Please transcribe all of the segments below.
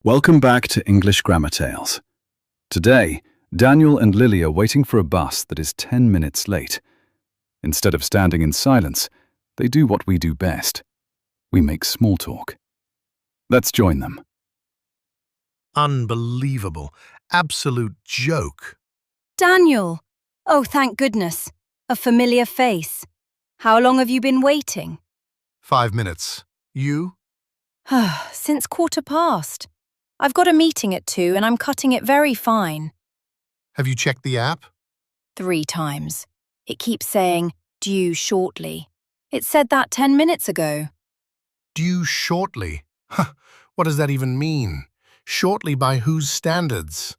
Welcome back to English Grammar Tales. Today, Daniel and Lily are waiting for a bus that is 10 minutes late. Instead of standing in silence, they do what we do best. We make small talk. Let's join them. Unbelievable. Absolute joke. Daniel! Oh, thank goodness. A familiar face. How long have you been waiting? 5 minutes. You? Since 1:15. I've got a meeting at 2 and I'm cutting it very fine. Have you checked the app? 3 times. It keeps saying, due shortly. It said that 10 minutes ago. Due shortly. What does that even mean? Shortly by whose standards?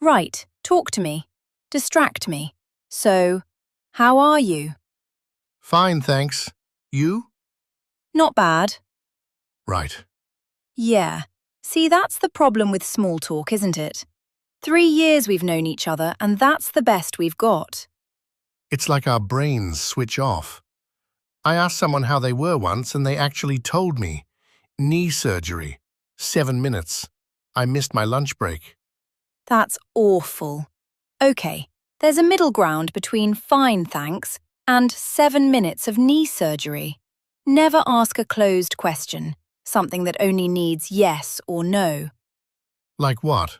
Right, talk to me. Distract me. So, how are you? Fine, thanks. You? Not bad. Right. Yeah. See, that's the problem with small talk, isn't it? 3 years we've known each other, and that's the best we've got. It's like our brains switch off. I asked someone how they were once, and they actually told me. Knee surgery. 7 minutes. I missed my lunch break. That's awful. Okay, there's a middle ground between fine thanks and 7 minutes of knee surgery. Never ask a closed question, something that only needs yes or no. Like what?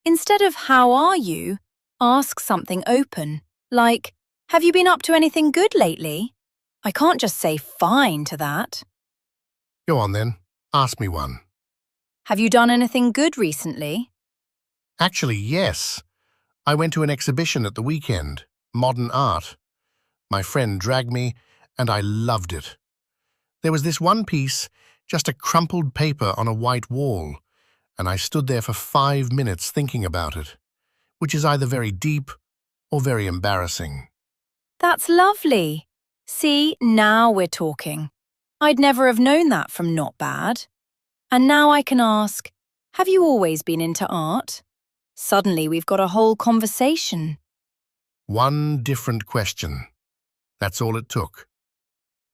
Instead of how are you, ask something open, like, have you been up to anything good lately? I can't just say fine to that. Go on then. Ask me one. Have you done anything good recently? Actually, yes. I went to an exhibition at the weekend, modern art. My friend dragged me, and I loved it. There was this one piece, just a crumpled paper on a white wall, and I stood there for 5 minutes thinking about it, which is either very deep or very embarrassing. That's lovely. See, now we're talking. I'd never have known that from not bad. And now I can ask, have you always been into art? Suddenly we've got a whole conversation. One different question. That's all it took.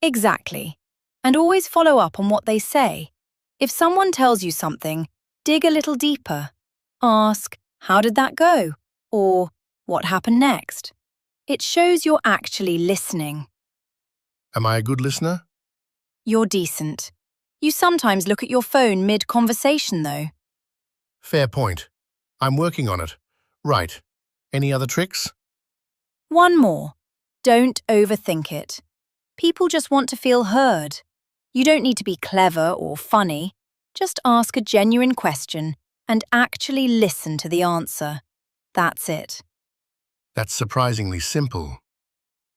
Exactly. And always follow up on what they say. If someone tells you something, dig a little deeper. Ask, how did that go? Or, what happened next? It shows you're actually listening. Am I a good listener? You're decent. You sometimes look at your phone mid-conversation, though. Fair point. I'm working on it. Right. Any other tricks? One more. Don't overthink it. People just want to feel heard. You don't need to be clever or funny. Just ask a genuine question and actually listen to the answer. That's it. That's surprisingly simple.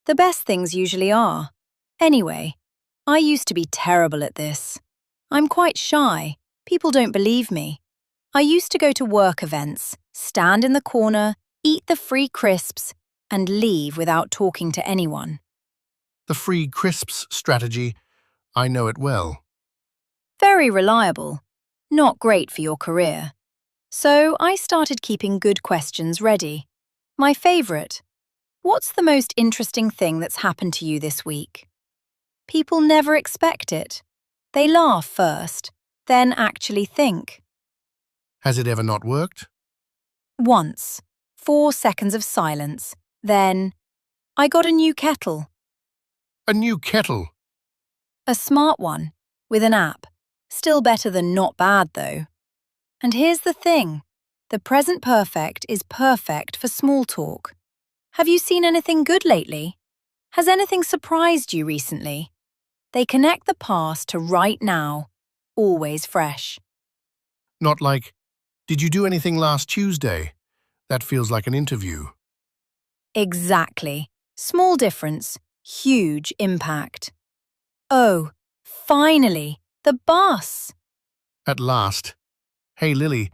The best things usually are. Anyway, I used to be terrible at this. I'm quite shy. People don't believe me. I used to go to work events, stand in the corner, eat the free crisps, and leave without talking to anyone. The free crisps strategy, I know it well. Very reliable. Not great for your career. So I started keeping good questions ready. My favourite. What's the most interesting thing that's happened to you this week? People never expect it. They laugh first, then actually think. Has it ever not worked? Once. 4 seconds of silence. Then, I got a new kettle. A new kettle. A smart one, with an app. Still better than not bad, though. And here's the thing. The present perfect is perfect for small talk. Have you seen anything good lately? Has anything surprised you recently? They connect the past to right now, always fresh. Not like, did you do anything last Tuesday? That feels like an interview. Exactly. Small difference, huge impact. Oh, finally, the bus! At last. Hey, Lily,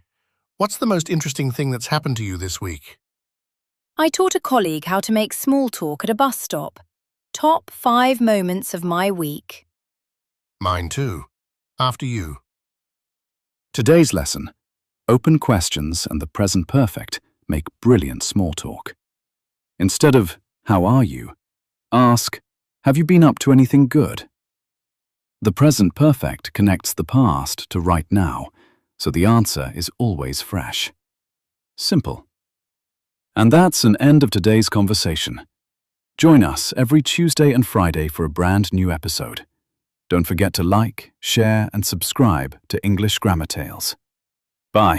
what's the most interesting thing that's happened to you this week? I taught a colleague how to make small talk at a bus stop. Top 5 moments of my week. Mine too. After you. Today's lesson: open questions and the present perfect make brilliant small talk. Instead of, how are you? Ask, have you been up to anything good? The present perfect connects the past to right now, so the answer is always fresh. Simple. And that's an end of today's conversation. Join us every Tuesday and Friday for a brand new episode. Don't forget to like, share, and subscribe to English Grammar Tales. Bye.